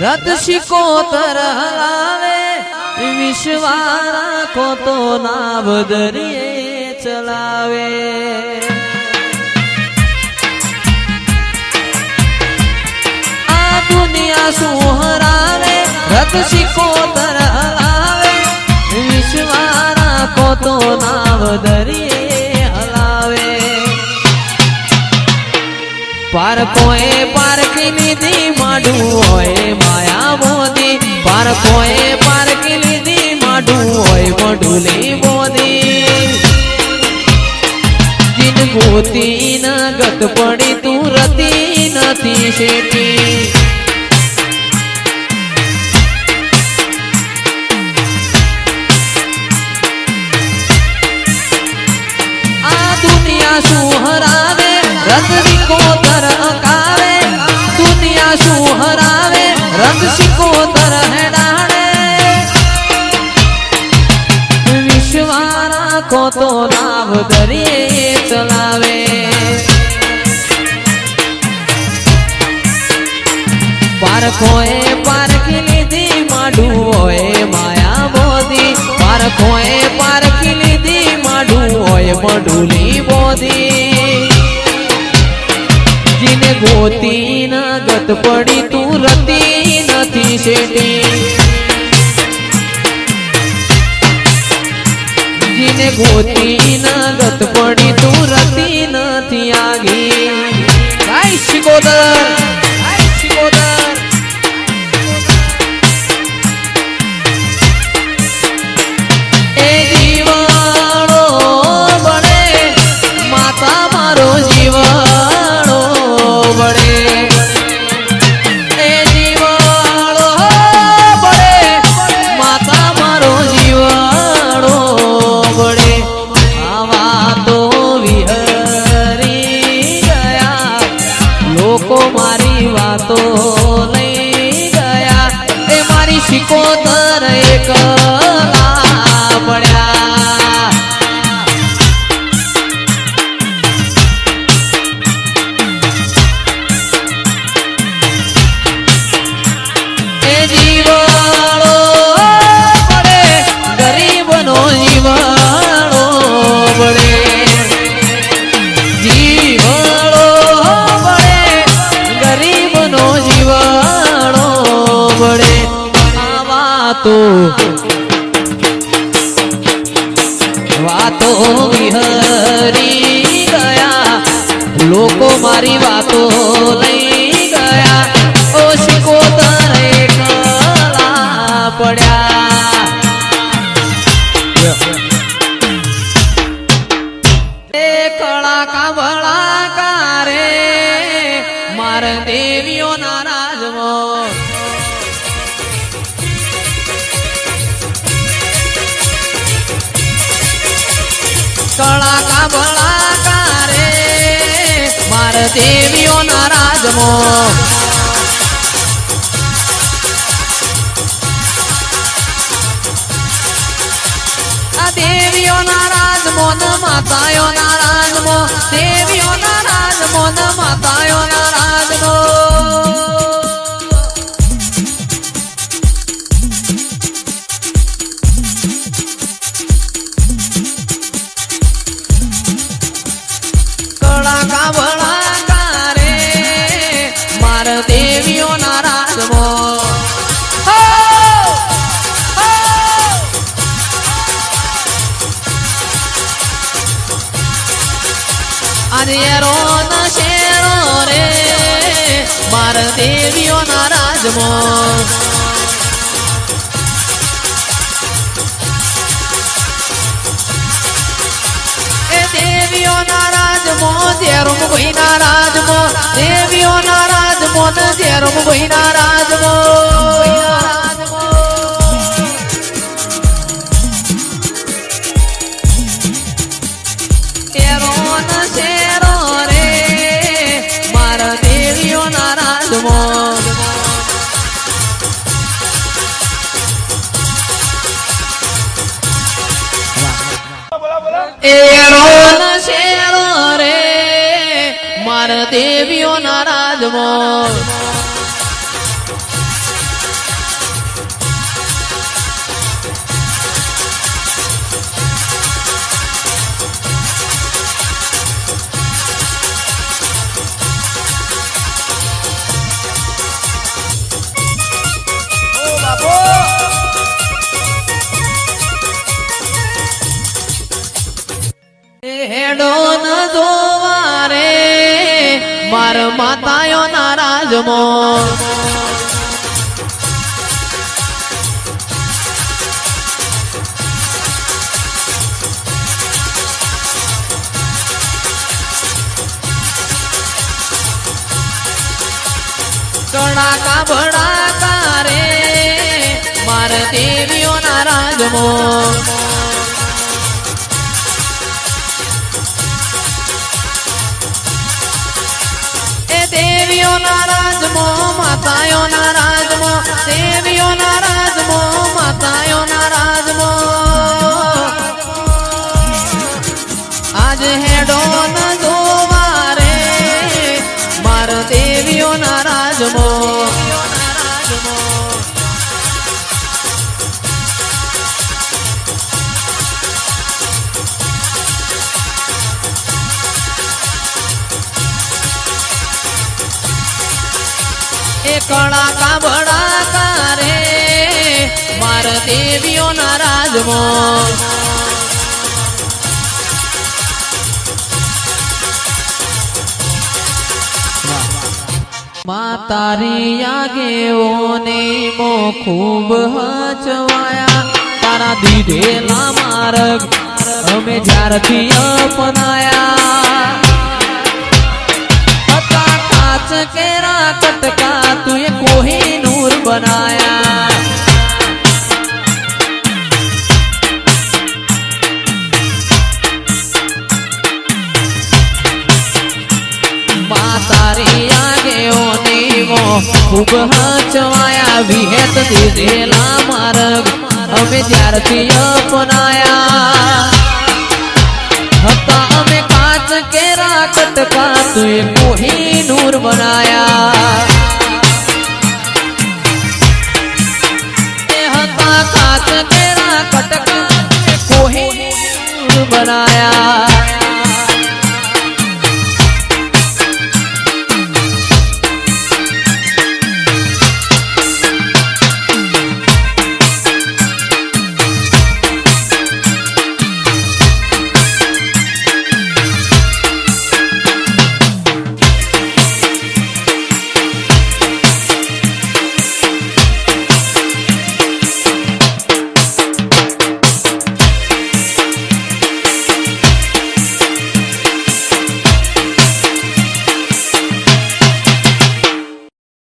रथ शिकोतर हलावे विश्वारा को तो नाव दरिये चलावे। आ दुनिया सुहरावे रथ शिकोतर हलावे विश्वारा को तो नाव दरिये हलावे। पार कोए पार की निधि माडू होए माया मोदी पार कोए पार की निधि माडू होए मडुली मोदी। जिन गोती न गत पड़ी तू रती नती शेटी। आ दुनिया सुहरावे रथ सिकोतर अकावे दुनिया सुहरावे रथ सिकोतर है डाणे। विश्वारा को तो नाव दरिये चलावे। पार कोए पार की निधि माडू होए माया मोदी पार कोए पार की निधि माडू होए मडुली मोदी। जिने गोती न गत पड़ी तू रती नथी शेटी। जिने गोती न गत पड़ी तू रती नथी आगी। गाय शिकोतर गाय शिकोतर। ए जीवाणो बड़े माता मारो जीवाणो बड़े। ए जीवाणो बड़े माता मारो जीवाणो बड़े। आवा तो विहरी गया लोको मारी वातो लई गया। ए मारी शिकोतर एकला पड्या। वातो विहरी गया लोको मारी वातो लई गया। ओ शिकोतर एकला पड्या। कळा का बळा का रे मार देवियो नाराज मो। कळा का बळा का रे मार देवियो नाराज मो। आ देवियो नाराज मो न मातायो नाराज मो। देवियो नाराज मो न मातायो नाराज मो। कळा का बळा का रे मार देवियो नाराज मो। अरेरो न शेरो रे मार देवियो नाराज मो। ए देवियो नाराज मो जेरुम कोई नाराज मो। देवियो नाराज मो न जेरुम कोई नाराज मो। शेरो रे मार देवियो नाराज मो। शेरो रे मार देवियो नाराज मो। માર માતાયો નારાજમો કડાકા ભડાકા રે માર દેવીઓ નારાજમો દેવીઓ નારાજમો માતાયો નારાજમો દેવીઓ નારાજમો માતાયો નારાજમો આજ હેડો ન જોવા રે માર દેવીઓ નારાજમો કડાકા ભડાકા રે માર દેવીઓ નારાજમો તારી આગેઓને મો ખૂબ હચવાયા તારા દીધેલા માર્ગ અમે જ્યારથી અપનાયા काच केरा कटका तुए कोहिनूर बनाया तारी आगे ओने वो खूब हचवाया विहेत दीधेला मार्ग अमे ज्यारथी अपनाया हता अमे काच केरा कटका तुए कोहिनूर बनाया हता काच केरा कटका कोहिनूर बनाया